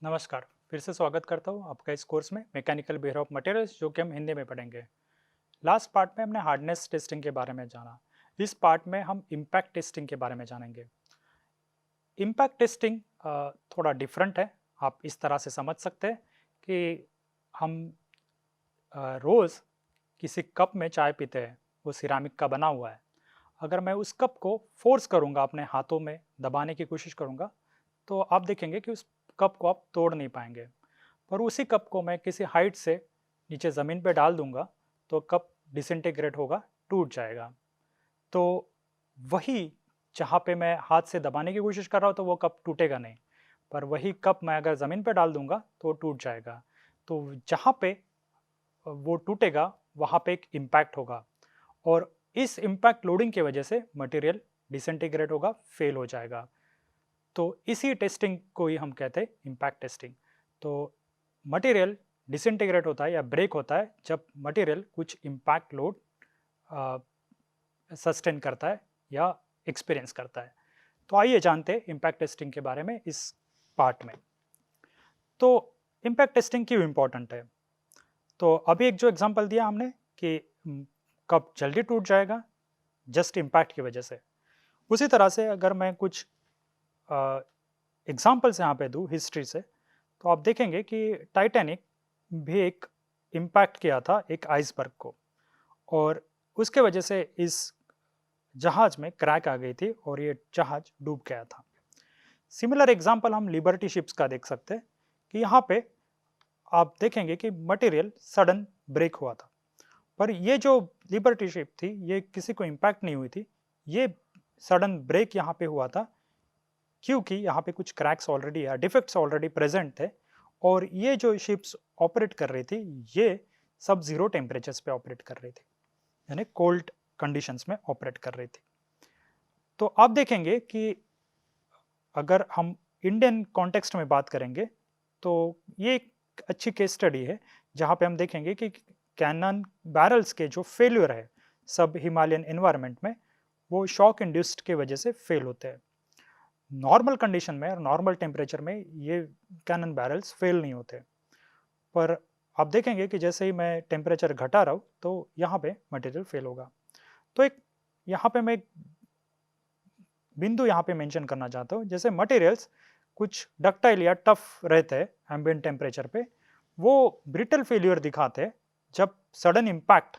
नमस्कार, फिर से स्वागत करता हूँ आपका इस कोर्स में मैकेनिकल बिहेवियर ऑफ मटेरियल्स जो कि हम हिंदी में पढ़ेंगे। लास्ट पार्ट में हमने हार्डनेस टेस्टिंग के बारे में जाना। इस पार्ट में हम इम्पैक्ट टेस्टिंग के बारे में जानेंगे। इम्पैक्ट टेस्टिंग थोड़ा डिफरेंट है। आप इस तरह से समझ सकते हैं कि हम रोज़ किसी कप में चाय पीते हैं, वो सिरामिक का बना हुआ है। अगर मैं उस कप को फोर्स करूँगा, अपने हाथों में दबाने की कोशिश करूँगा, तो आप देखेंगे कि उस कप को आप तोड़ नहीं पाएंगे। पर उसी कप को मैं किसी हाइट से नीचे ज़मीन पे डाल दूंगा तो कप डिसइंटीग्रेट होगा, टूट जाएगा। तो वही, जहाँ पे मैं हाथ से दबाने की कोशिश कर रहा हूँ तो वो कप टूटेगा नहीं, पर वही कप मैं अगर ज़मीन पे डाल दूंगा तो वो टूट जाएगा। तो जहाँ पे वो टूटेगा वहाँ पे एक इम्पैक्ट होगा, और इस इम्पैक्ट लोडिंग की वजह से मटेरियल डिसइंटीग्रेट होगा, फेल हो जाएगा। तो इसी टेस्टिंग को ही हम कहते हैं इम्पैक्ट टेस्टिंग। तो मटेरियल डिसइंटीग्रेट होता है या ब्रेक होता है जब मटेरियल कुछ इम्पैक्ट लोड सस्टेन करता है या एक्सपीरियंस करता है। तो आइए जानते हैं इम्पैक्ट टेस्टिंग के बारे में इस पार्ट में। तो इम्पैक्ट टेस्टिंग क्यों इम्पोर्टेंट है? तो अभी एक जो एग्जांपल दिया हमने कि कब जल्दी टूट जाएगा जस्ट इम्पैक्ट की वजह से, उसी तरह से अगर मैं कुछ एग्जाम्पल्स यहाँ पे दूँ हिस्ट्री से, तो आप देखेंगे कि टाइटैनिक भी एक इम्पैक्ट किया था एक आइसबर्ग को, और उसके वजह से इस जहाज में क्रैक आ गई थी और ये जहाज डूब गया था। सिमिलर एग्जाम्पल हम लिबर्टी शिप्स का देख सकते हैं कि यहाँ पे आप देखेंगे कि मटेरियल सडन ब्रेक हुआ था, पर ये जो लिबर्टी शिप थी ये किसी को इम्पैक्ट नहीं हुई थी। ये सडन ब्रेक यहाँ पे हुआ था क्योंकि यहाँ पे कुछ क्रैक्स ऑलरेडी या डिफेक्ट्स ऑलरेडी प्रेजेंट थे, और ये जो शिप्स ऑपरेट कर रही थी ये सब जीरो टेम्परेचर्स पे ऑपरेट कर रही थी, यानी कोल्ड कंडीशंस में ऑपरेट कर रही थी। तो आप देखेंगे कि अगर हम इंडियन कॉन्टेक्स्ट में बात करेंगे तो ये एक अच्छी केस स्टडी है जहाँ पे हम देखेंगे कि कैनन बैरल्स के जो फेल्यूर है सब हिमालयन एनवायरनमेंट में, वो शॉक इंड्यूस्ड के वजह से फेल होते हैं। नॉर्मल कंडीशन में और नॉर्मल टेम्परेचर में ये कैनन बैरल्स फेल नहीं होते, पर आप देखेंगे कि जैसे ही मैं टेम्परेचर घटा रहा हूँ तो यहाँ पे मटेरियल फेल होगा। तो एक यहाँ पे मैं एक बिंदु यहाँ पे मेंशन करना चाहता हूँ, जैसे मटेरियल्स कुछ डक्टाइल या टफ रहते हैं एम्बिएंट टेम्परेचर पे, वो ब्रिटल फेल्यूर दिखाते हैं जब सडन इम्पैक्ट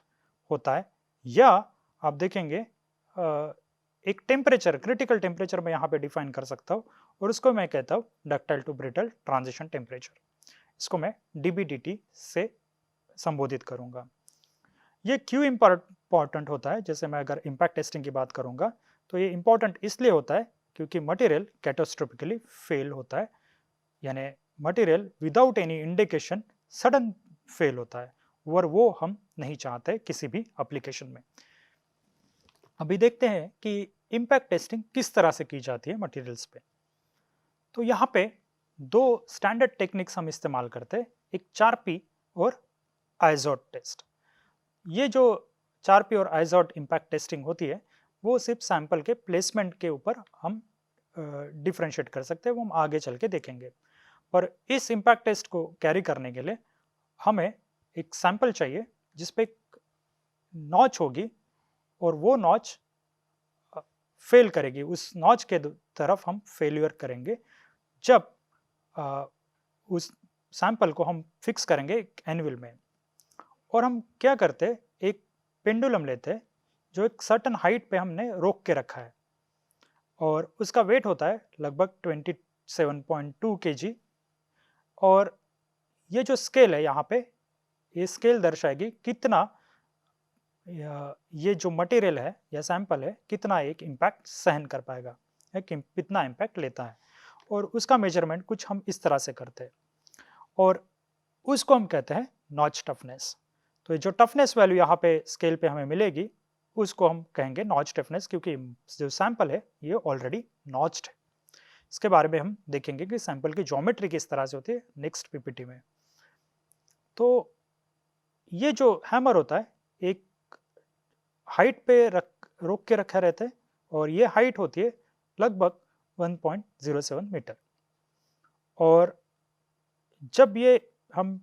होता है, या आप देखेंगे एक टेम्परेचर, क्रिटिकल टेम्परेचर मैं यहाँ पे डिफाइन कर सकता हूँ, और उसको मैं कहता हूँ ductile to brittle transition temperature. इसको मैं डीबीडीटी से संबोधित करूँगा। ये क्यों इम्पॉर्टेंट होता है? जैसे मैं अगर इम्पैक्ट टेस्टिंग की बात करूँगा तो ये इम्पॉर्टेंट इसलिए होता है क्योंकि मटेरियल कैटास्ट्रोफिकली फेल होता है, यानी material without any indication sudden fail होता है, और वो हम नहीं चाहते किसी भी एप्लीकेशन में। अभी देखते हैं कि इम्पैक्ट टेस्टिंग किस तरह से की जाती है मटेरियल्स पे। तो यहाँ पे दो स्टैंडर्ड टेक्निक्स हम इस्तेमाल करते हैं, एक 4P और आइजोट टेस्ट। ये जो 4P और आइजोट इम्पैक्ट टेस्टिंग होती है वो सिर्फ सैंपल के प्लेसमेंट के ऊपर हम डिफ्रेंशिएट कर सकते हैं, वो हम आगे चल के देखेंगे। पर इस इम्पैक्ट टेस्ट को कैरी करने के लिए हमें एक सैंपल चाहिए जिस पे एक नॉच होगी, और वो नॉच फेल करेगी, उस नॉच के तरफ हम फेल्यूर करेंगे जब उस सैंपल को हम फिक्स करेंगे एक एनविल में। और हम क्या करते, एक पेंडुलम लेते जो एक सर्टन हाइट पे हमने रोक के रखा है, और उसका वेट होता है लगभग 27.2 kg। और ये जो स्केल है यहाँ पे, ये स्केल दर्शाएगी कितना ये जो मटेरियल है या सैंपल है कितना एक इम्पैक्ट सहन कर पाएगा, या कितना इम्पैक्ट लेता है। और उसका मेजरमेंट कुछ हम इस तरह से करते हैं, और उसको हम कहते हैं नॉच टफनेस। तो ये जो टफनेस वैल्यू यहाँ पे स्केल पे हमें मिलेगी उसको हम कहेंगे नॉच टफनेस, क्योंकि जो सैंपल है ये ऑलरेडी नॉच्ड है। इसके बारे में हम देखेंगे कि सैंपल की ज्योमेट्री किस तरह से होती है नेक्स्ट पीपीटी में। तो ये जो हैमर होता है एक हाइट पे रोक के रखा रहता है, और ये हाइट होती है लगभग 1.07 मीटर। और जब ये हम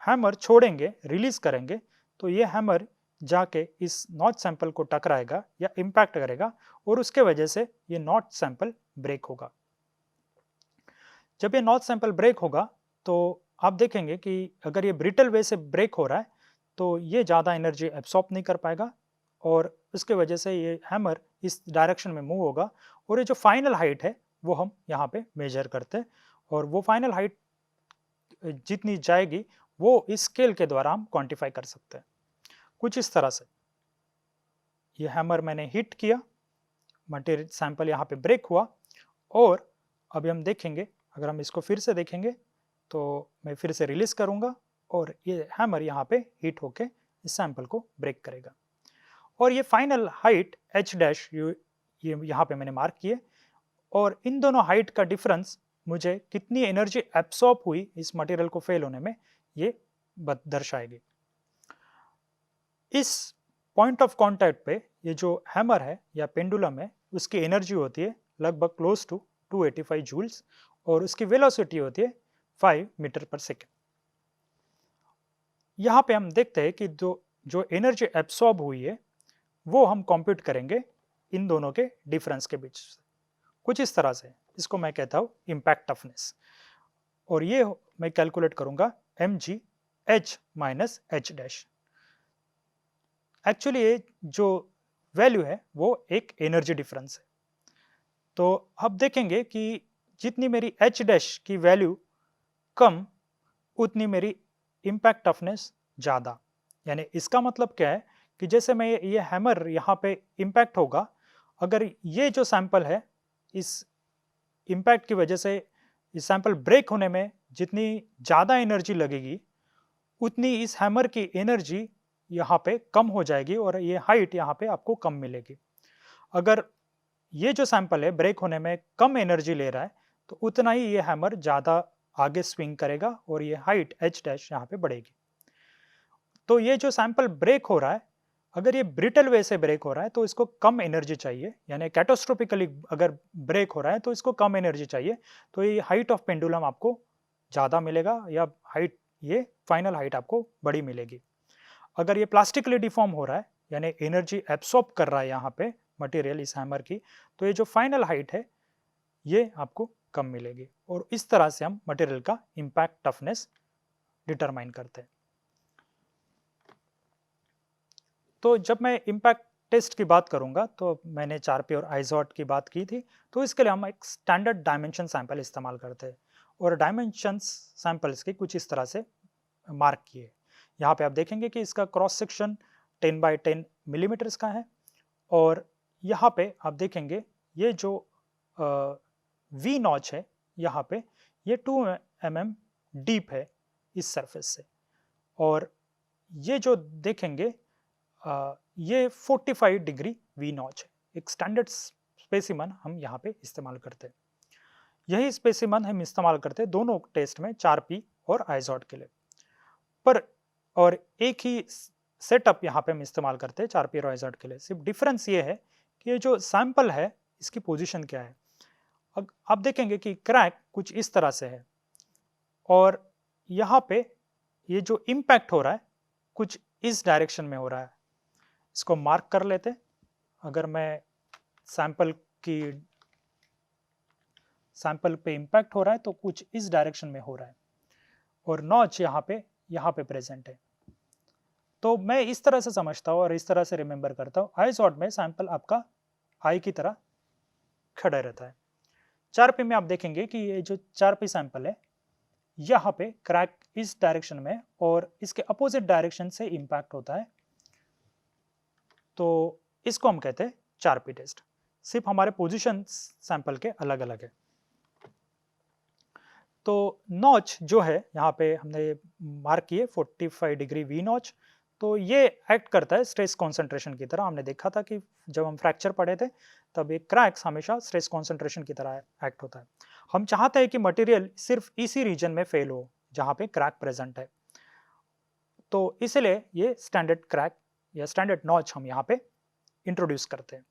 हैमर छोड़ेंगे, रिलीज करेंगे, तो ये हैमर जाके इस नॉच सैंपल को टकराएगा या इम्पैक्ट करेगा और उसके वजह से ये नॉच सैंपल ब्रेक होगा। जब ये नॉच सैंपल ब्रेक होगा तो आप देखेंगे कि अगर ये ब्रिटल वे से ब्रेक हो रहा है तो ये ज़्यादा एनर्जी एब्सॉर्ब नहीं कर पाएगा और उसके वजह से ये हैमर इस डायरेक्शन में मूव होगा और ये जो फाइनल हाइट है वो हम यहाँ पे मेजर करते हैं और वो फाइनल हाइट जितनी जाएगी वो इस स्केल के द्वारा हम क्वांटिफाई कर सकते हैं। कुछ इस तरह से ये हैमर मैंने हिट किया, मटेरियल सैंपल यहाँ पे ब्रेक हुआ और अभी हम देखेंगे, अगर हम इसको फिर से देखेंगे तो मैं फिर से रिलीज करूंगा और ये हैमर यहाँ पे हिट होके इस सैंपल को ब्रेक करेगा और ये फाइनल हाइट एच डैश ये यहाँ पे मैंने मार्क किए और इन दोनों हाइट का डिफरेंस मुझे कितनी एनर्जी एब्सॉर्ब हुई इस मटेरियल को फेल होने में ये दर्शाएगी। इस पॉइंट ऑफ कांटेक्ट पे ये जो हैमर है या पेंडुलम है उसकी एनर्जी होती है लगभग क्लोज टू 285 जूल्स और उसकी वेलोसिटी होती है 5 मीटर पर सेकेंड। यहाँ पे हम देखते हैं कि जो एनर्जी एब्सॉर्ब हुई है वो हम कंप्यूट करेंगे इन दोनों के डिफरेंस के बीच से कुछ इस तरह से। इसको मैं कहता हूँ इम्पैक्ट टफनेस और ये मैं कैलकुलेट करूंगा mg h minus h dash. Actually ये जो वैल्यू है वो एक एनर्जी डिफरेंस है। तो अब देखेंगे कि जितनी मेरी h डैश की वैल्यू कम उतनी मेरी इम्पैक्ट टफनेस ज़्यादा। यानी इसका मतलब क्या है कि जैसे मैं ये हैमर यहाँ पे इम्पैक्ट होगा, अगर ये जो सैंपल है इस इम्पैक्ट की वजह से इस सैंपल ब्रेक होने में जितनी ज़्यादा एनर्जी लगेगी उतनी इस हैमर की एनर्जी यहाँ पे कम हो जाएगी और ये हाइट यहाँ पे आपको कम मिलेगी। अगर ये जो सैंपल है ब्रेक होने में कम एनर्जी ले रहा है तो उतना ही ये हैमर ज़्यादा आगे स्विंग करेगा और ये हाइट एच डैश यहाँ पे बढ़ेगी। तो ये जो सैंपल ब्रेक हो रहा है अगर ये ब्रिटल वे से ब्रेक हो रहा है तो इसको कम एनर्जी चाहिए, यानी कैटास्ट्रोफिकली अगर ब्रेक हो रहा है तो इसको कम एनर्जी चाहिए, तो ये हाइट ऑफ पेंडुलम आपको ज़्यादा मिलेगा या हाइट ये फाइनल हाइट आपको बड़ी मिलेगी। अगर ये प्लास्टिकली डिफॉर्म हो रहा है यानी एनर्जी एब्सॉर्ब कर रहा है यहाँ पे मटेरियल इस हैमर की, तो ये जो फाइनल हाइट है ये आपको कम मिलेगी और इस तरह से हम मटेरियल का इम्पैक्ट टफनेस डिटरमाइन करते हैं। तो जब मैं इम्पैक्ट टेस्ट की बात करूंगा तो मैंने 4P और आइजॉट की बात की थी, तो इसके लिए हम एक स्टैंडर्ड डायमेंशन सैंपल इस्तेमाल करते हैं और डायमेंशंस सैंपल्स की कुछ इस तरह से मार्क किए। यहाँ पे आप देखेंगे कि इसका क्रॉस सेक्शन 10 बाई 10 मिलीमीटर्स का है और यहाँ पे आप देखेंगे ये जो वी नॉच है यहाँ पे ये 2 mm डीप है इस सरफेस से और ये जो देखेंगे ये 45 डिग्री वी नॉच है। एक स्टैंडर्ड स्पेसिमन हम यहाँ पे इस्तेमाल करते हैं। यही स्पेसिमन हम इस्तेमाल करते हैं दोनों टेस्ट में 4P और आइजॉट के लिए, पर और एक ही सेटअप यहाँ पे हम इस्तेमाल करते हैं 4P और आइजॉट के लिए। सिर्फ डिफरेंस ये है कि ये जो सैंपल है इसकी पोजीशन क्या है। अब आप देखेंगे कि क्रैक कुछ इस तरह से है और यहाँ पे ये जो इम्पैक्ट हो रहा है कुछ इस डायरेक्शन में हो रहा है। इसको मार्क कर लेते। अगर मैं सैंपल पे इम्पैक्ट हो रहा है तो कुछ इस डायरेक्शन में हो रहा है और नॉच यहाँ पे प्रेजेंट है। तो मैं इस तरह से समझता हूँ और इस तरह से रिमेंबर करता हूँ। आइजॉट में सैंपल आपका आई की तरह खड़ा रहता है। 4P में आप देखेंगे कि ये जो 4P सैंपल है यहाँ पे क्रैक इस डायरेक्शन में और इसके अपोजिट डायरेक्शन से इम्पैक्ट होता है, तो इसको हम कहते हैं 4P टेस्ट। सिर्फ हमारे पोजीशन सैंपल के अलग अलग है। तो नॉच जो है यहाँ पे हमने मार्क किए 45 डिग्री वी नॉच, तो ये एक्ट करता है स्ट्रेस कॉन्सेंट्रेशन की तरह। हमने देखा था कि जब हम फ्रैक्चर पढ़े थे तब ये क्रैक्स हमेशा स्ट्रेस कॉन्सेंट्रेशन की तरह एक्ट होता है। हम चाहते हैं कि मटेरियल सिर्फ इसी रीजन में फेल हो जहाँ पे क्रैक प्रेजेंट है, तो इसलिए ये स्टैंडर्ड क्रैक या स्टैंडर्ड नॉच हम यहाँ पे इंट्रोड्यूस करते हैं।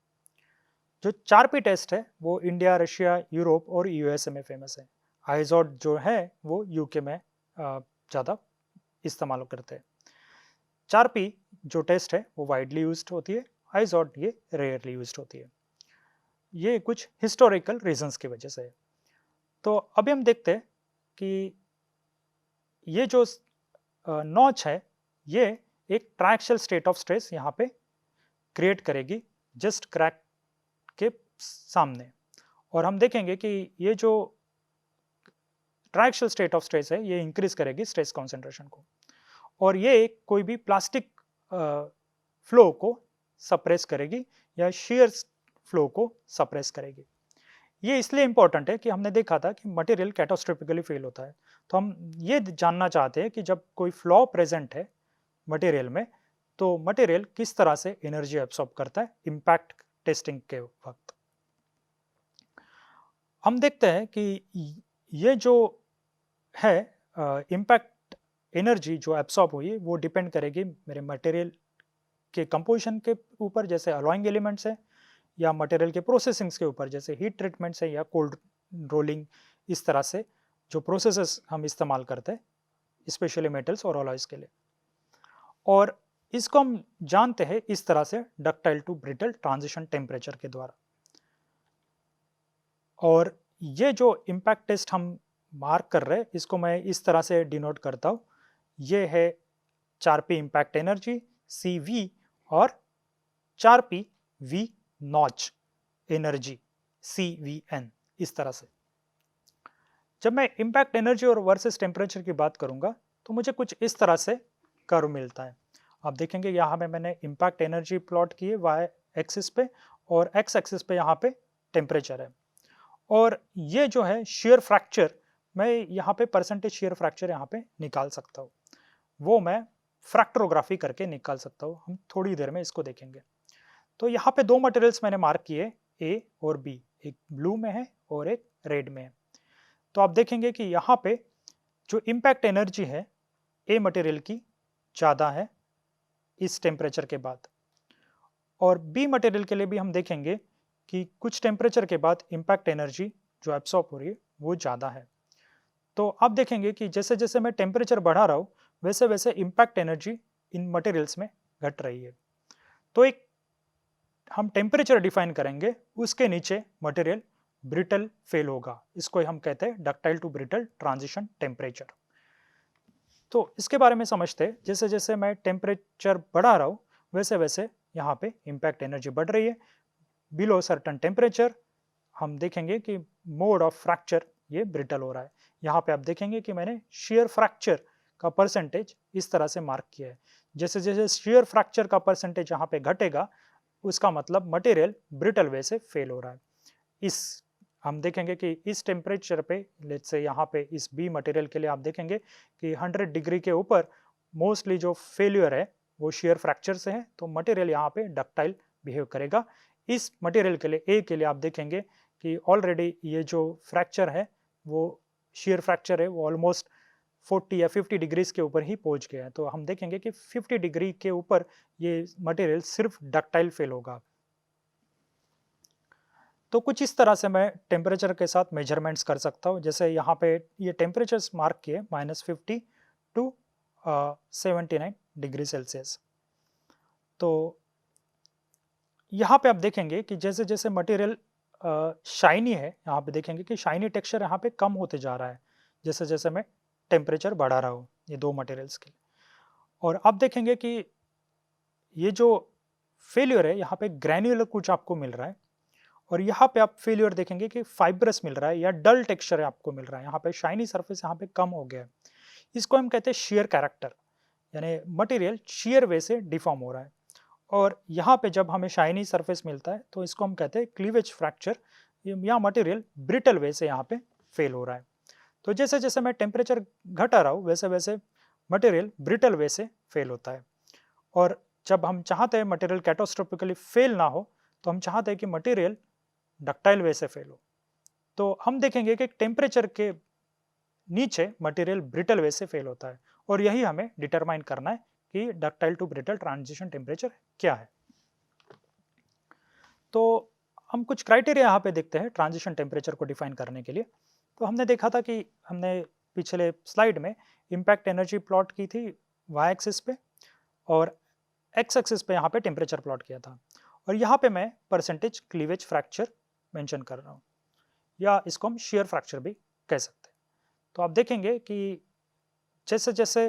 जो 4P टेस्ट है वो इंडिया, रशिया, यूरोप और यूएसए में फेमस है। आइजोड जो है वो यूके में ज़्यादा इस्तेमाल करते हैं। 4P जो टेस्ट है वो वाइडली यूज्ड होती है, आइजोड ये रेयरली यूज्ड होती है। ये कुछ हिस्टोरिकल रीजंस की वजह से है। तो अभी हम देखते हैं कि ये जो नॉच है ये एक ट्रायक्सियल स्टेट ऑफ स्ट्रेस यहाँ पे क्रिएट करेगी जस्ट क्रैक के सामने, और हम देखेंगे कि ये जो ट्रायक्सियल स्टेट ऑफ स्ट्रेस है ये इंक्रीज करेगी स्ट्रेस कॉन्सेंट्रेशन को, और ये कोई भी प्लास्टिक फ्लो को सप्रेस करेगी या shear फ्लो को सप्रेस करेगी। ये इसलिए इंपॉर्टेंट है कि हमने देखा था कि मटेरियल कैटास्ट्रोफिकली फेल होता है, तो हम ये जानना चाहते हैं कि जब कोई फ्लॉ प्रेजेंट है मटेरियल में तो मटेरियल किस तरह से एनर्जी एब्सॉर्ब करता है इम्पैक्ट टेस्टिंग के वक्त। हम देखते हैं कि ये जो है इम्पैक्ट एनर्जी जो एब्सॉर्ब हुई वो डिपेंड करेगी मेरे मटेरियल के कंपोजिशन के ऊपर, जैसे अलॉइंग एलिमेंट्स है, या मटेरियल के प्रोसेसिंग्स के ऊपर जैसे हीट ट्रीटमेंट्स है या कोल्ड रोलिंग, इस तरह से जो प्रोसेसेस हम इस्तेमाल करते हैं स्पेशली मेटल्स और अलॉयज के लिए। और इसको हम जानते हैं इस तरह से ductile to brittle transition temperature के द्वारा। और ये जो इम्पैक्ट टेस्ट हम मार्क कर रहे हैं इसको मैं इस तरह से डिनोट करता हूँ, ये है 4P इम्पैक्ट एनर्जी CV और 4P V notch energy CVN, इस तरह से। जब मैं इम्पैक्ट एनर्जी और वर्सेस टेम्परेचर की बात करूंगा तो मुझे कुछ इस तरह से कर्व मिलता है। आप देखेंगे यहाँ में मैंने इम्पैक्ट एनर्जी प्लॉट की है y एक्सिस पे, और x एक्सिस पे यहाँ पे टेम्परेचर है। और ये जो है shear फ्रैक्चर, मैं यहाँ पे परसेंटेज shear फ्रैक्चर यहाँ पे निकाल सकता हूँ, वो मैं फ्रैक्टरोग्राफी करके निकाल सकता हूँ। हम थोड़ी देर में इसको देखेंगे। तो यहाँ पे दो मटेरियल्स मैंने मार्क किए A और B, एक ब्लू में है और एक रेड में है। तो आप देखेंगे कि यहाँ पे जो इम्पैक्ट एनर्जी है A मटेरियल की ज़्यादा है इस टेम्परेचर के बाद, और B मटेरियल के लिए भी हम देखेंगे कि कुछ टेम्परेचर के बाद इम्पैक्ट एनर्जी जो एब्सॉर्ब हो रही है वो ज़्यादा है। तो आप देखेंगे कि जैसे जैसे मैं टेम्परेचर बढ़ा रहा हूँ वैसे वैसे इम्पैक्ट एनर्जी इन मटेरियल्स में घट रही है। तो एक हम टेम्परेचर डिफाइन करेंगे, उसके नीचे मटेरियल ब्रिटल फेल होगा, इसको हम कहते हैं ductile to brittle transition temperature. तो इसके बारे में समझते हैं, जैसे जैसे मैं टेम्परेचर बढ़ा रहा हूँ वैसे वैसे यहाँ पे इम्पैक्ट एनर्जी बढ़ रही है। बिलो सर्टन टेम्परेचर हम देखेंगे कि मोड ऑफ फ्रैक्चर ये ब्रिटल हो रहा है। यहाँ पे आप देखेंगे कि मैंने shear फ्रैक्चर का परसेंटेज इस तरह से मार्क किया है। जैसे जैसे shear फ्रैक्चर का परसेंटेज यहाँ पे घटेगा उसका मतलब मटेरियल ब्रिटल वे से फेल हो रहा है। इस हम देखेंगे कि इस टेम्परेचर पे लेट्स से यहाँ पे इस B मटेरियल के लिए आप देखेंगे कि 100 डिग्री के ऊपर मोस्टली जो फेल्यूर है वो shear फ्रैक्चर से है, तो मटेरियल यहाँ पे डक्टाइल बिहेव करेगा। इस मटेरियल के लिए A के लिए आप देखेंगे कि ऑलरेडी ये जो फ्रैक्चर है वो shear फ्रैक्चर है वो ऑलमोस्ट 40 या 50 डिग्रीज के ऊपर ही पहुंच गया है। तो हम देखेंगे कि 50 डिग्री के ऊपर ये मटेरियल सिर्फ डक्टाइल फेल होगा। तो कुछ इस तरह से मैं टेम्परेचर के साथ मेजरमेंट्स कर सकता हूँ। जैसे यहाँ पे ये टेम्परेचर्स मार्क किए -50 टू 79 डिग्री सेल्सियस। तो यहाँ पे आप देखेंगे कि जैसे जैसे मटेरियल शाइनी है, यहाँ पे देखेंगे कि शाइनी टेक्सचर यहाँ पे कम होते जा रहा है जैसे जैसे मैं टेम्परेचर बढ़ा रहा हूँ ये दो मटेरियल्स के लिए। और आप देखेंगे कि ये जो फेल्यूर है यहाँ पे ग्रैन्युलर कुछ आपको मिल रहा है, और यहाँ पे आप फेल्यूर देखेंगे कि फाइब्रस मिल रहा है या डल टेक्सचर आपको मिल रहा है। यहाँ पे शाइनी सरफेस यहाँ पे कम हो गया है, इसको हम कहते हैं shear कैरेक्टर, यानी मटेरियल shear वे से डिफॉर्म हो रहा है। और यहाँ पे जब हमें शाइनी सरफेस मिलता है तो इसको हम कहते हैं क्लीवेज फ्रैक्चर, या मटेरियल ब्रिटल वे से यहाँ पे फेल हो रहा है। तो जैसे जैसे मैं टेम्परेचर घटा रहा हूँ वैसे वैसे मटेरियल ब्रिटल वे से फेल होता है। और जब हम चाहते हैं मटेरियल कैटास्ट्रोफिकली फेल ना हो तो हम चाहते हैं कि मटेरियल डक्टाइल वे से फेल हो। तो हम देखेंगे कि टेम्परेचर के नीचे मटेरियल ब्रिटल वे से फेल होता है, और यही हमें डिटरमाइन करना है कि ductile to brittle transition temperature क्या है। तो हम कुछ क्राइटेरिया यहाँ पे देखते हैं ट्रांजिशन टेम्परेचर को डिफाइन करने के लिए। तो हमने देखा था कि हमने पिछले स्लाइड में इम्पैक्ट एनर्जी प्लॉट की थी वाई एक्सिस पे, और एक्स एक्सिस पे यहाँ पे टेम्परेचर प्लॉट किया था, और यहाँ पे मैं परसेंटेज क्लीवेज फ्रैक्चर मेंशन कर रहा हूँ, या इसको हम शेयर फ्रैक्चर भी कह सकते हैं। तो आप देखेंगे कि जैसे जैसे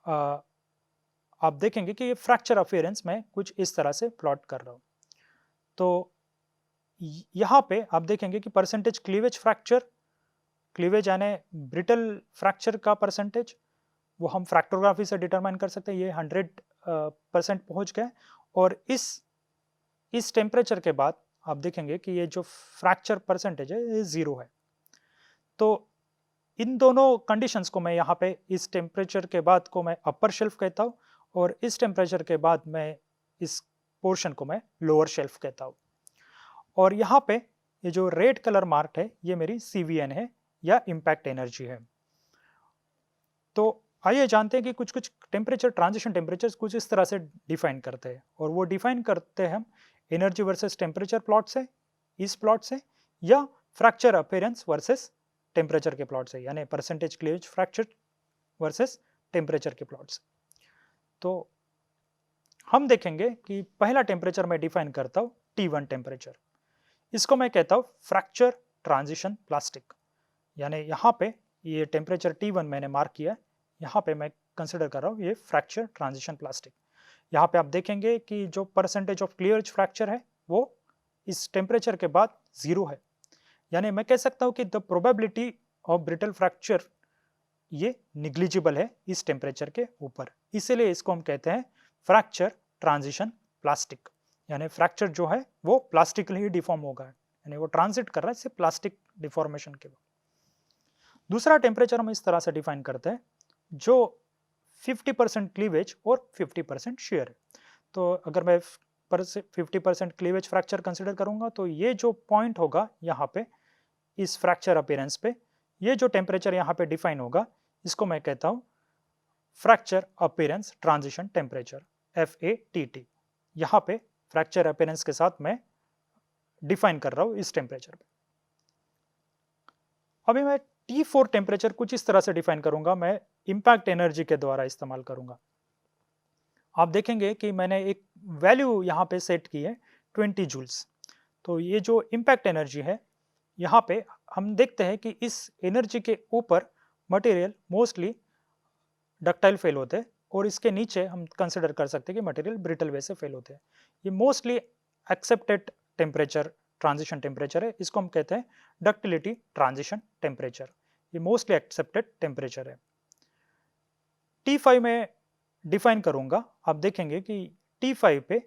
आप देखेंगे कि ये फ्रैक्चर अफेरेंस मैं कुछ इस तरह से प्लॉट कर रहा हूँ। तो यहाँ पे आप देखेंगे कि परसेंटेज क्लीवेज फ्रैक्चर, क्लीवेज यानी ब्रिटल फ्रैक्चर का परसेंटेज, वो हम फ्रैक्टोग्राफी से डिटरमाइन कर सकते हैं। ये 100% पहुँच गए, और इस टेम्परेचर के बाद आप देखेंगे कि ये जो फ्रैक्चर परसेंटेज है ये 0 है। तो इन दोनों कंडीशंस को मैं यहाँ पे इस टेम्परेचर के बाद को मैं अपर शेल्फ कहता हूँ, और इस टेम्परेचर के बाद मैं इस पोर्शन को मैं लोअर शेल्फ कहता हूँ। और यहाँ पे ये जो रेड कलर मार्क है ये मेरी CVN है, या इम्पैक्ट एनर्जी है। तो आइए जानते हैं कि कुछ कुछ टेम्परेचर, ट्रांजिशन टेम्परेचर कुछ इस तरह से डिफाइन करते हैं, और वो डिफाइन करते हैं हम एनर्जी वर्सेस टेम्परेचर प्लॉट से, इस प्लॉट से, या फ्रैक्चर अपीयरेंस वर्सेस टेम्परेचर के प्लॉट से, यानी percentage cleavage fracture versus temperature के प्लॉट से। तो हम देखेंगे कि पहला टेम्परेचर मैं डिफाइन करता हूँ T1 टेम्परेचर। इसको मैं कहता हूँ फ्रैक्चर ट्रांजिशन प्लास्टिक, यानी यहाँ पे ये टेम्परेचर T1 मैंने मार्क किया है, यहाँ पे मैं कंसिडर कर रहा हूँ ये फ्रैक्चर ट्रांजिशन प्लास्टिक। यहाँ पे आप देखेंगे कि जो परसेंटेज ऑफ क्लीवेज फ्रैक्चर है वो इस टेम्परेचर के बाद 0 है, यानी मैं कह सकता हूँ कि the probability of brittle fracture ये निग्लिजिबल है इस टेम्परेचर के ऊपर, इसीलिए इसको हम कहते हैं फ्रैक्चर ट्रांजिशन प्लास्टिक, यानी फ्रैक्चर जो है वो प्लास्टिकली ही डिफॉर्म होगा, यानी वो ट्रांजिट कर रहा है इससे प्लास्टिक डिफॉर्मेशन के बाद। दूसरा टेम्परेचर हम इस तरह से डिफाइन करते हैं जो 50% क्लीवेज और 50% शेयर है। तो अगर मैं 50% क्लीवेज फ्रैक्चर कंसिडर करूंगा तो ये जो पॉइंट होगा यहाँ पे इस फ्रैक्चर अपीयरेंस पे, ये जो टेम्परेचर यहाँ पे डिफाइन होगा इसको मैं कहता हूँ fracture appearance transition temperature, FATT। यहाँ पे फ्रैक्चर अपीयरेंस के साथ मैं डिफाइन कर रहा हूँ इस टेम्परेचर पे। अभी मैं T4 टेम्परेचर कुछ इस तरह से डिफाइन करूंगा, मैं इम्पैक्ट एनर्जी के द्वारा इस्तेमाल करूंगा। आप देखेंगे कि मैंने एक वैल्यू यहाँ पे सेट की है 20 जूल्स। तो ये जो इम्पैक्ट एनर्जी है यहाँ पे हम देखते हैं कि इस एनर्जी के ऊपर मटेरियल मोस्टली डक्टाइल फेल होते हैं, और इसके नीचे हम कंसिडर कर सकते हैं कि मटेरियल ब्रिटल वे से फेल होते हैं। ये mostly accepted temperature, transition temperature है, इसको हम कहते हैं डक्टिलिटी ट्रांजिशन टेम्परेचर। ये मोस्टली एक्सेप्टेड टेम्परेचर है। T5 में डिफाइन करूंगा, आप देखेंगे कि T5 पे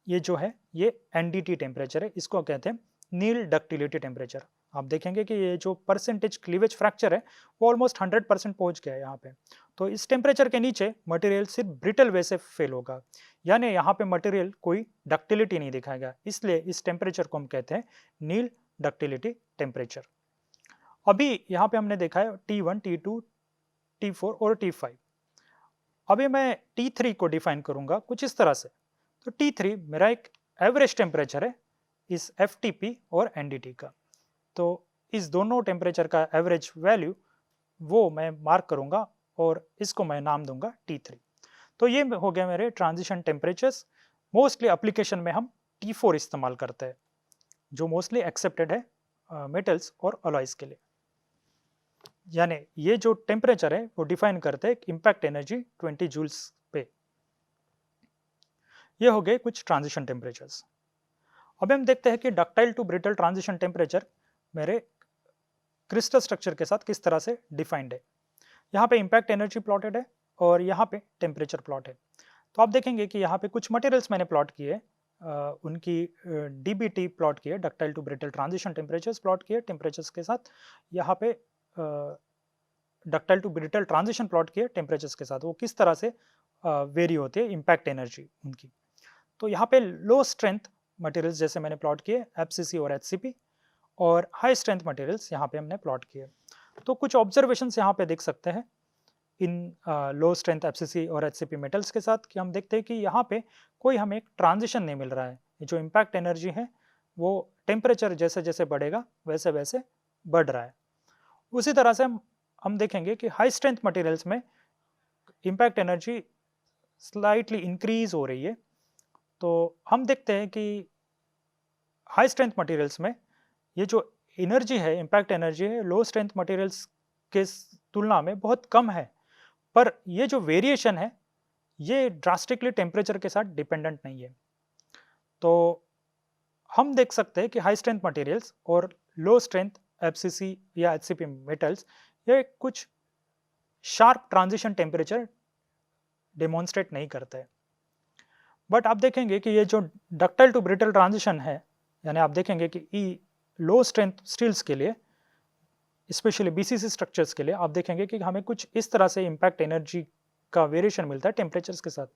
ये जो है ये NDT टेम्परेचर है, इसको कहते हैं नील डक्टिलिटी टेम्परेचर। आप देखेंगे कि ये जो परसेंटेज क्लीवेज फ्रैक्चर है वो ऑलमोस्ट 100% पहुंच गया है यहाँ पे। तो इस टेम्परेचर के नीचे मटेरियल सिर्फ ब्रिटल वे से फेल होगा, यानी यहाँ पे मटेरियल कोई डक्टिलिटी नहीं दिखाएगा, इसलिए इस टेम्परेचर को हम कहते हैं नील डक्टिलिटी टेम्परेचर। अभी यहाँ पे हमने देखा है T1, T2, T4 और T5। अभी मैं T3 को डिफाइन करूंगा कुछ इस तरह से। तो T3 मेरा एक एवरेज टेम्परेचर है इस FTP और NDT का। तो इस दोनों टेम्परेचर का एवरेज वैल्यू वो मैं मार्क करूंगा, और इसको मैं नाम दूंगा T3। तो ये हो गया मेरे ट्रांजिशन टेम्परेचर्स। मोस्टली एप्लीकेशन में हम T4 इस्तेमाल करते हैं, जो मोस्टली एक्सेप्टेड है मेटल्स और अलॉयज के लिए। यानी ये जो टेम्परेचर है वो डिफाइन करते हैं इम्पैक्ट एनर्जी 20 जूल्स पे। ये हो गए कुछ ट्रांजिशन टेम्परेचर्स। अब हम देखते हैं कि ductile to brittle transition temperature मेरे क्रिस्टल स्ट्रक्चर के साथ किस तरह से डिफाइंड है। यहाँ पे इम्पैक्ट एनर्जी प्लॉटेड है और यहाँ पे टेम्परेचर प्लॉट है। तो आप देखेंगे कि यहाँ पे कुछ मटेरियल्स मैंने प्लॉट किए, उनकी DBT प्लॉट किए, ductile to brittle transition temperatures plot किए टेम्परेचर्स के साथ। यहाँ पे ductile to brittle transition plot किए टेम्परेचर्स के साथ, वो किस तरह से वेरी होती है इम्पैक्ट एनर्जी उनकी। तो यहाँ पे लो स्ट्रेंथ मटेरियल्स जैसे मैंने प्लॉट किए FCC और HCP, और हाई स्ट्रेंथ मटेरियल्स यहाँ पे हमने प्लॉट किए। तो कुछ ऑब्जर्वेशंस यहाँ पे देख सकते हैं इन लो स्ट्रेंथ FCC और HCP मेटल्स के साथ, कि हम देखते हैं कि यहाँ पे कोई हमें एक ट्रांजिशन नहीं मिल रहा है। जो इम्पैक्ट एनर्जी है वो टेम्परेचर जैसे जैसे बढ़ेगा वैसे वैसे बढ़ रहा है। उसी तरह से हम देखेंगे कि हाई स्ट्रेंथ मटेरियल्स में इम्पैक्ट एनर्जी स्लाइटली इंक्रीज हो रही है। तो हम देखते हैं कि हाई स्ट्रेंथ मटेरियल्स में ये जो एनर्जी है, इम्पैक्ट एनर्जी है, लो स्ट्रेंथ मटेरियल्स के तुलना में बहुत कम है। पर ये जो वेरिएशन है ये ड्रास्टिकली टेम्परेचर के साथ डिपेंडेंट नहीं है। तो हम देख सकते हैं कि हाई स्ट्रेंथ मटेरियल्स और लो स्ट्रेंथ एफसीसी या एचसीपी मेटल्स ये कुछ शार्प ट्रांजिशन टेम्परेचर डेमोन्स्ट्रेट नहीं करते हैं। बट आप देखेंगे कि ये जो डक्टाइल टू ब्रिटल ट्रांजिशन है, यानी आप देखेंगे कि लो स्ट्रेंथ स्टील्स के लिए, स्पेशली बीसीसी स्ट्रक्चर्स के लिए, आप देखेंगे कि हमें कुछ इस तरह से इम्पैक्ट एनर्जी का वेरिएशन मिलता है टेम्परेचर्स के साथ।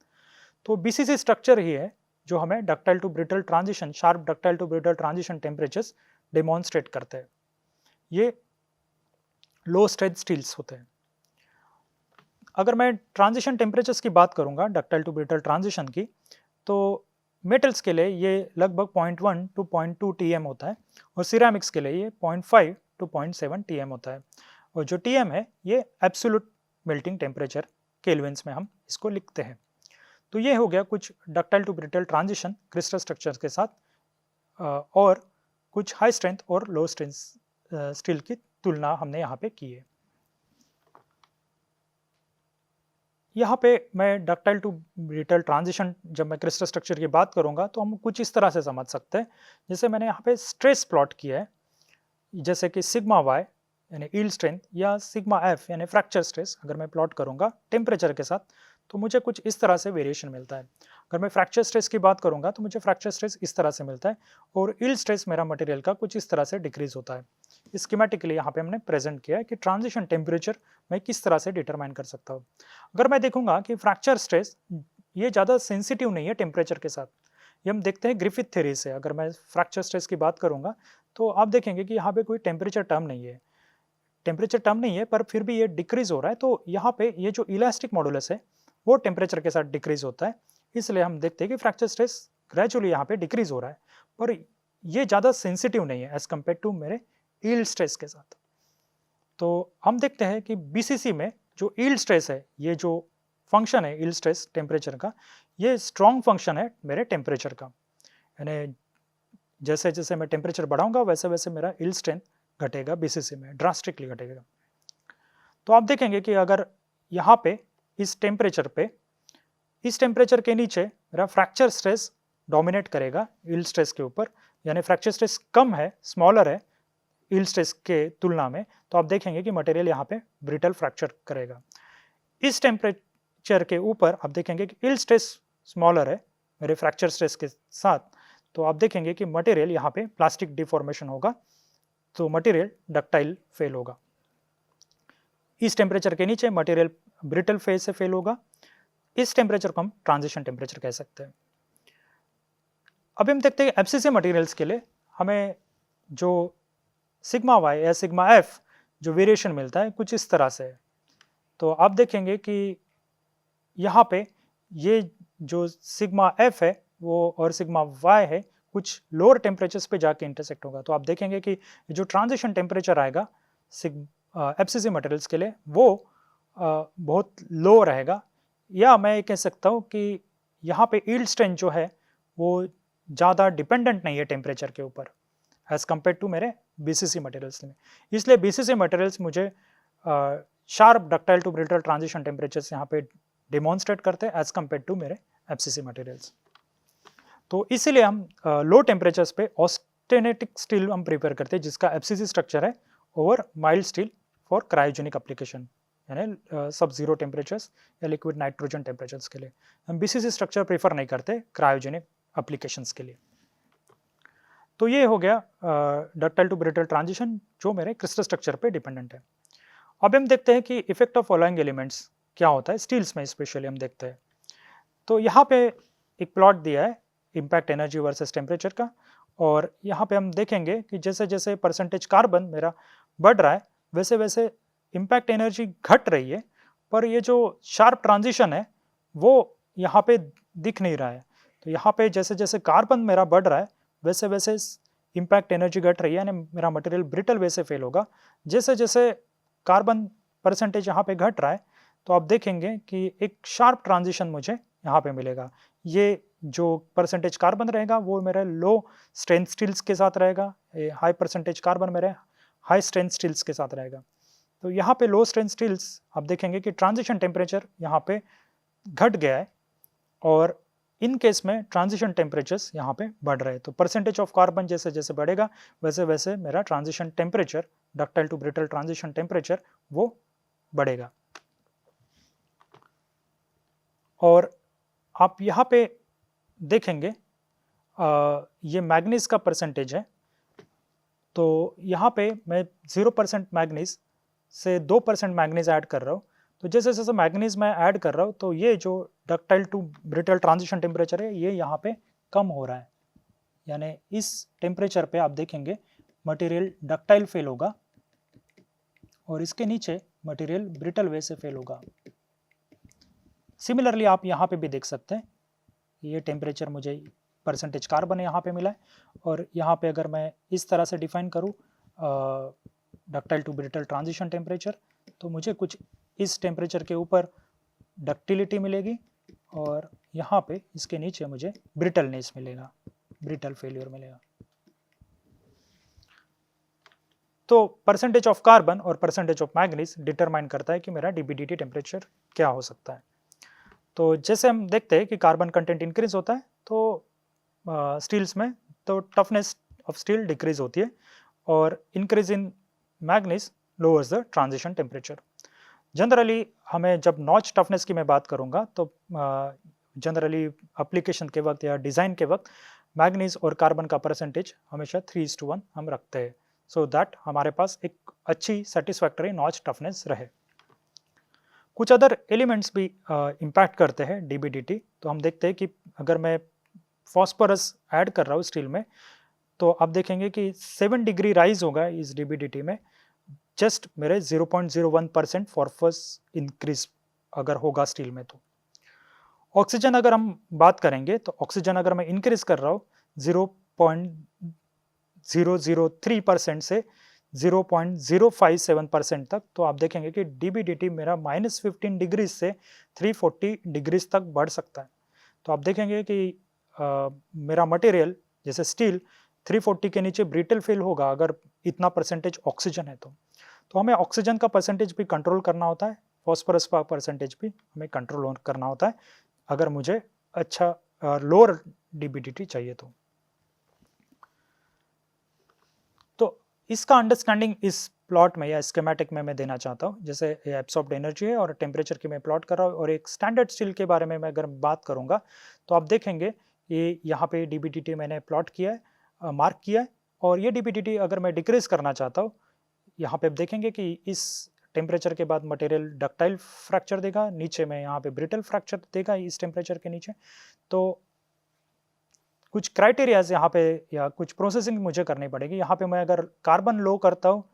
तो बीसीसी स्ट्रक्चर ही है जो हमें ductile to brittle transition, sharp ductile to brittle transition temperatures demonstrate करते हैं। ये लो स्ट्रेंथ स्टील्स होते हैं। अगर मैं ट्रांजिशन टेम्परेचर्स की बात करूंगा डक्टाइल टू ब्रिटल ट्रांजिशन की, तो मेटल्स के लिए ये लगभग 0.1 टू 0.2 टीएम होता है और सिरेमिक्स के लिए ये 0.5 टू 0.7 टीएम होता है। और जो टीएम है ये एब्सोल्यूट मेल्टिंग टेम्परेचर केल्विन्स में हम इसको लिखते हैं। तो ये हो गया कुछ ductile to brittle transition crystal structures के साथ और कुछ हाई स्ट्रेंथ और लो स्ट्रेंथ स्टील की तुलना हमने यहाँ पे की है। यहाँ पे मैं डक्टाइल टू ब्रिटल ट्रांजिशन, जब मैं क्रिस्टल स्ट्रक्चर की बात करूँगा तो हम कुछ इस तरह से समझ सकते हैं। जैसे मैंने यहाँ पे स्ट्रेस प्लॉट किया है, जैसे कि सिग्मा वाई यानी यील्ड स्ट्रेंथ या सिग्मा एफ यानी फ्रैक्चर स्ट्रेस अगर मैं प्लॉट करूँगा टेम्परेचर के साथ, तो मुझे कुछ इस तरह से वेरिएशन मिलता है। अगर मैं फ्रैक्चर स्ट्रेस की बात करूँगा तो मुझे फ्रैक्चर स्ट्रेस इस तरह से मिलता है और यील्ड स्ट्रेस मेरा मटेरियल का कुछ इस तरह से डिक्रीज होता है। स्कीमेटिकली यहाँ पे हमने प्रेजेंट किया है कि ट्रांजिशन टेम्परेचर मैं किस तरह से डिटरमाइन कर सकता हूँ। अगर मैं देखूंगा कि फ्रैक्चर स्ट्रेस ये ज़्यादा सेंसिटिव नहीं है टेम्परेचर के साथ, ये हम देखते हैं ग्रिफिथ थ्योरी से। अगर मैं फ्रैक्चर स्ट्रेस की बात करूँगा तो आप देखेंगे कि यहाँ पे कोई टेम्परेचर टर्म नहीं है, पर फिर भी ये डिक्रीज हो रहा है। तो यहाँ पे ये जो इलास्टिक मॉडुलस है वो टेम्परेचर के साथ डिक्रीज होता है, इसलिए हम देखते हैं कि फ्रैक्चर स्ट्रेस ग्रेजुअली यहाँ पे डिक्रीज हो रहा है, पर ये ज़्यादा सेंसिटिव नहीं है एज कम्पेयर टू मेरे यील्ड स्ट्रेस के साथ। तो हम देखते हैं कि बीसीसी में जो यील्ड स्ट्रेस है, ये जो फंक्शन है यील्ड स्ट्रेस टेम्परेचर का, ये स्ट्रॉन्ग फंक्शन है मेरे टेम्परेचर का। यानी जैसे जैसे मैं टेम्परेचर बढ़ाऊंगा वैसे वैसे मेरा यील्ड स्ट्रेंथ घटेगा, बीसीसी में ड्रास्टिकली घटेगा। तो आप देखेंगे कि अगर यहाँ पे इस टेम्परेचर के नीचे मेरा फ्रैक्चर स्ट्रेस डोमिनेट करेगा यील्ड स्ट्रेस के ऊपर, यानी फ्रैक्चर स्ट्रेस कम है, स्मॉलर है यील्ड स्ट्रेस के तुलना में, तो आप देखेंगे कि मटेरियल यहाँ पे ब्रिटल फ्रैक्चर करेगा। इस टेम्परेचर के ऊपर आप देखेंगे कि यील्ड स्ट्रेस स्मॉलर है मेरे फ्रैक्चर स्ट्रेस के साथ, तो आप देखेंगे कि मटेरियल यहाँ पे प्लास्टिक डिफॉर्मेशन होगा, तो मटेरियल डक्टाइल फेल होगा। इस टेम्परेचर के नीचे मटेरियल ब्रिटल फेज से फेल होगा। इस टेम्परेचर को हम ट्रांजिशन टेम्परेचर कह सकते हैं। अभी हम देखते हैं एफसीसी मटेरियल्स के लिए हमें जो सिग्मा वाई या सिग्मा एफ जो वेरिएशन मिलता है कुछ इस तरह से है। तो आप देखेंगे कि यहाँ पे ये जो सिग्मा एफ है वो और सिग्मा वाई है कुछ लोअर टेम्परेचर्स पे जाके इंटरसेक्ट होगा। तो आप देखेंगे कि जो ट्रांजिशन टेम्परेचर आएगा एफसीसी मटेरियल्स के लिए वो बहुत लो रहेगा, या मैं ये कह सकता हूँ कि यहाँ पे यील्ड स्ट्रेंथ जो है वो ज़्यादा डिपेंडेंट नहीं है टेम्परेचर के ऊपर एज कम्पेयर टू मेरे बीसीसी मटेरियल्स में। इसलिए बीसीसी मटेरियल्स मुझे sharp ductile to brittle transition temperatures यहाँ पे डिमॉन्स्ट्रेट करते हैं एज कम्पेयर टू मेरे एफसीसी मटेरियल्स। तो इसीलिए हम लो टेम्परेचर्स पे ऑस्टेनेटिक स्टील हम प्रिपेयर करते हैं जिसका एफसीसी स्ट्रक्चर है over mild steel for cryogenic application, यानी सब जीरो टेम्परेचर्स या लिक्विड नाइट्रोजन टेम्परेचर्स के लिए हम बीसीसी स्ट्रक्चर प्रेफर नहीं करते क्रायोजेनिक एप्लीकेशंस के लिए। तो ये हो गया डक्टाइल टू ब्रिटल ट्रांजिशन जो मेरे क्रिस्टल स्ट्रक्चर पे डिपेंडेंट है। अब हम देखते हैं कि इफेक्ट ऑफ फॉलोइंग एलिमेंट्स क्या होता है स्टील्स में, स्पेशली हम देखते हैं। तो यहाँ पे एक प्लॉट दिया है इम्पैक्ट एनर्जी वर्सेस टेम्परेचर का, और यहाँ पे हम देखेंगे कि जैसे जैसे परसेंटेज कार्बन मेरा बढ़ रहा है वैसे वैसे इम्पैक्ट एनर्जी घट रही है, पर ये जो शार्प ट्रांजिशन है वो यहाँ पे दिख नहीं रहा है। तो यहाँ पे जैसे जैसे कार्बन मेरा बढ़ रहा है वैसे वैसे इम्पैक्ट एनर्जी घट रही है, यानी मेरा मटेरियल ब्रिटल वैसे फेल होगा। जैसे जैसे कार्बन परसेंटेज यहाँ पे घट रहा है, तो आप देखेंगे कि एक शार्प ट्रांजिशन मुझे यहाँ पे मिलेगा। ये जो परसेंटेज कार्बन रहेगा वो मेरा लो स्ट्रेंथ स्टील्स के साथ रहेगा, हाई परसेंटेज कार्बन मेरे हाई स्ट्रेंथ स्टील्स के साथ रहेगा। तो यहाँ पे लो स्ट्रेंथ स्टील्स आप देखेंगे कि ट्रांजिशन टेम्परेचर यहाँ पे घट गया है, और इन केस में ट्रांजिशन टेम्परेचर्स यहाँ पे बढ़ रहे हैं। तो परसेंटेज ऑफ कार्बन जैसे जैसे बढ़ेगा वैसे वैसे मेरा transition temperature, ductile to brittle transition temperature वो बढ़ेगा। और आप यहाँ पे देखेंगे ये मैग्नीज का परसेंटेज है, तो यहाँ पे मैं 0% मैग्नीज से 2% मैग्नीज ऐड कर रहा हूँ। तो जैसे जैसे मैग्नीज मैं ऐड कर रहा हूँ तो ये जो ductile to brittle transition temperature है ये यहाँ पे कम हो रहा है, यानी इस टेम्परेचर पे आप देखेंगे मटेरियल डक्टाइल फेल होगा और इसके नीचे मटेरियल ब्रिटल वे से फेल होगा। सिमिलरली आप यहाँ पे भी देख सकते हैं, ये टेम्परेचर मुझे परसेंटेज कार्बन यहाँ पे मिला है, और यहाँ पे अगर मैं इस तरह से डिफाइन करूँ ductile to brittle transition temperature, तो मुझे कुछ इस टेम्परेचर के ऊपर डक्टिलिटी मिलेगी और यहाँ पे इसके नीचे मुझे ब्रिटलनेस मिलेगा, ब्रिटल फेल्यूर मिलेगा। तो परसेंटेज ऑफ कार्बन और परसेंटेज ऑफ मैग्नीज डिटरमाइन करता है कि मेरा डीबीडीटी टेम्परेचर क्या हो सकता है। तो जैसे हम देखते हैं कि कार्बन कंटेंट इंक्रीज होता है तो स्टील्स में तो टफनेस ऑफ स्टील डिक्रीज होती है, और increase in manganese lowers the transition temperature. Generally हमें जब नॉच टफनेस की मैं बात करूंगा तो जनरली एप्लीकेशन के वक्त या डिज़ाइन के वक्त मैग्नीज और कार्बन का परसेंटेज हमेशा 3:1 हम रखते हैं, सो दैट हमारे पास एक अच्छी सेटिस्फैक्टरी नॉच टफनेस रहे। कुछ अदर एलिमेंट्स भी इम्पैक्ट करते हैं डीबीडीटी। तो हम देखते हैं कि अगर मैं फॉस्फोरस ऐड कर रहा हूँ स्टील में, तो आप देखेंगे कि 7 डिग्री राइज होगा इस डीबीडीटी में, जस्ट मेरे 0.01% फॉस्फोरस इंक्रीज अगर होगा स्टील में। तो ऑक्सीजन अगर हम बात करेंगे तो ऑक्सीजन अगर मैं इंक्रीज कर रहा हूँ 0.003% से 0.057% तक, तो आप देखेंगे कि डीबीडीटी मेरा -15 डिग्रीज से 340 डिग्रीज तक बढ़ सकता है। तो आप देखेंगे कि मेरा मटेरियल जैसे स्टील 340 के नीचे ब्रिटल फेल होगा अगर इतना परसेंटेज ऑक्सीजन है। तो हमें ऑक्सीजन का परसेंटेज भी कंट्रोल करना होता है, फॉस्फोरस का परसेंटेज भी हमें कंट्रोल करना होता है अगर मुझे अच्छा लोअर डीबीडीटी चाहिए। तो इसका अंडरस्टैंडिंग इस प्लॉट में या स्कीमेटिक में मैं देना चाहता हूँ। जैसे एब्सॉर्ब्ड एनर्जी है और टेम्परेचर की मैं प्लॉट कर रहा हूँ, और एक स्टैंडर्ड स्टील के बारे में मैं अगर बात करूँगा तो आप देखेंगे ये यहाँ पे डीबीडीटी मैंने प्लॉट किया है, मार्क किया है, और ये डीबीडीटी अगर मैं डिक्रीज करना चाहता हूँ, यहाँ पे आप देखेंगे कि इस टेम्परेचर के बाद मटेरियल डक्टाइल फ्रैक्चर देगा, नीचे में यहाँ पे ब्रिटल फ्रैक्चर देगा इस टेम्परेचर के नीचे। तो कुछ क्राइटेरियाज यहाँ पे या कुछ प्रोसेसिंग मुझे करनी पड़ेगी। यहाँ पे मैं अगर कार्बन लो करता हूँ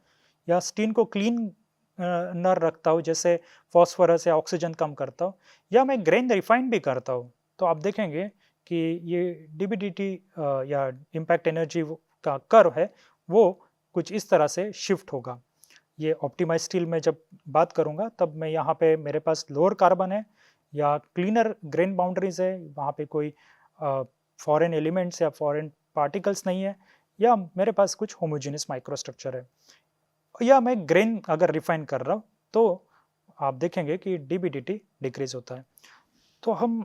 या स्टील को क्लीन न रखता हूँ, जैसे फॉस्फोरस या ऑक्सीजन कम करता हूँ, या मैं ग्रेन रिफाइन भी करता हूँ, तो आप देखेंगे कि ये डीबीडीटी या इम्पैक्ट एनर्जी का कर्व है वो कुछ इस तरह से शिफ्ट होगा। ये ऑप्टिमाइज स्टील में जब बात करूँगा तब मैं यहाँ पे मेरे पास लोअर कार्बन है या क्लीनर ग्रेन बाउंड्रीज है, वहाँ पे कोई फॉरेन एलिमेंट्स या फॉरेन पार्टिकल्स नहीं है, या मेरे पास कुछ होमोजेनियस माइक्रोस्ट्रक्चर है, या मैं ग्रेन अगर रिफाइन कर रहा हूँ तो आप देखेंगे कि डीबीडीटी डिक्रीज होता है। तो हम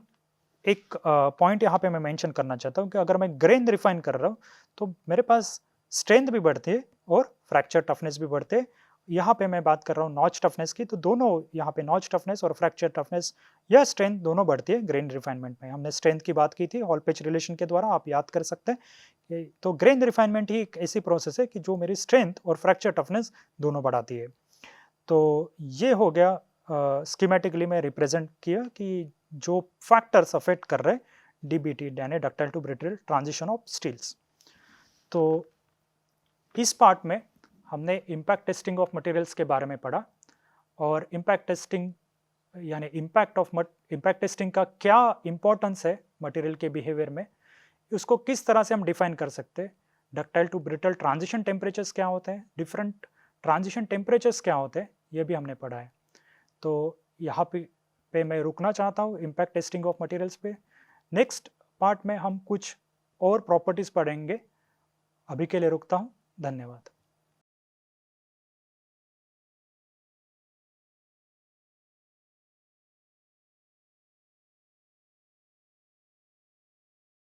एक पॉइंट यहाँ पे मैं मेंशन करना चाहता हूँ कि अगर मैं ग्रेन रिफाइन कर रहा हूँ तो मेरे पास स्ट्रेंथ भी बढ़ती है और फ्रैक्चर टफनेस भी बढ़ते हैं। यहाँ पे मैं बात कर रहा हूँ नॉच टफनेस की, तो दोनों यहाँ पे नॉच टफनेस और फ्रैक्चर टफनेस या स्ट्रेंथ दोनों बढ़ती है ग्रेन रिफाइनमेंट में। हमने स्ट्रेंथ की बात की थी हॉल पिच रिलेशन के द्वारा, आप याद कर सकते हैं। तो ग्रेन रिफाइनमेंट ही एक ऐसी प्रोसेस है कि जो मेरी स्ट्रेंथ और फ्रैक्चर टफनेस दोनों बढ़ाती है। तो ये हो गया स्कीमेटिकली मैं रिप्रेजेंट किया कि जो फैक्टर्स अफेक्ट कर रहे डीबीटी यानी ductile to brittle transition of steels. तो इस पार्ट में हमने इम्पैक्ट टेस्टिंग ऑफ मटेरियल्स के बारे में पढ़ा, और इम्पैक्ट टेस्टिंग यानी इम्पैक्ट टेस्टिंग का क्या इंपॉर्टेंस है मटेरियल के बिहेवियर में, उसको किस तरह से हम डिफाइन कर सकते हैं, ductile to brittle transition temperatures क्या होते हैं, डिफरेंट ट्रांजिशन टेम्परेचर्स क्या होते हैं, ये भी हमने पढ़ा है। तो यहाँ पे मैं रुकना चाहता हूँ इम्पैक्ट टेस्टिंग ऑफ मटेरियल्स पे। नेक्स्ट पार्ट में हम कुछ और प्रॉपर्टीज़ पढ़ेंगे। अभी के लिए रुकता हूँ। धन्यवाद।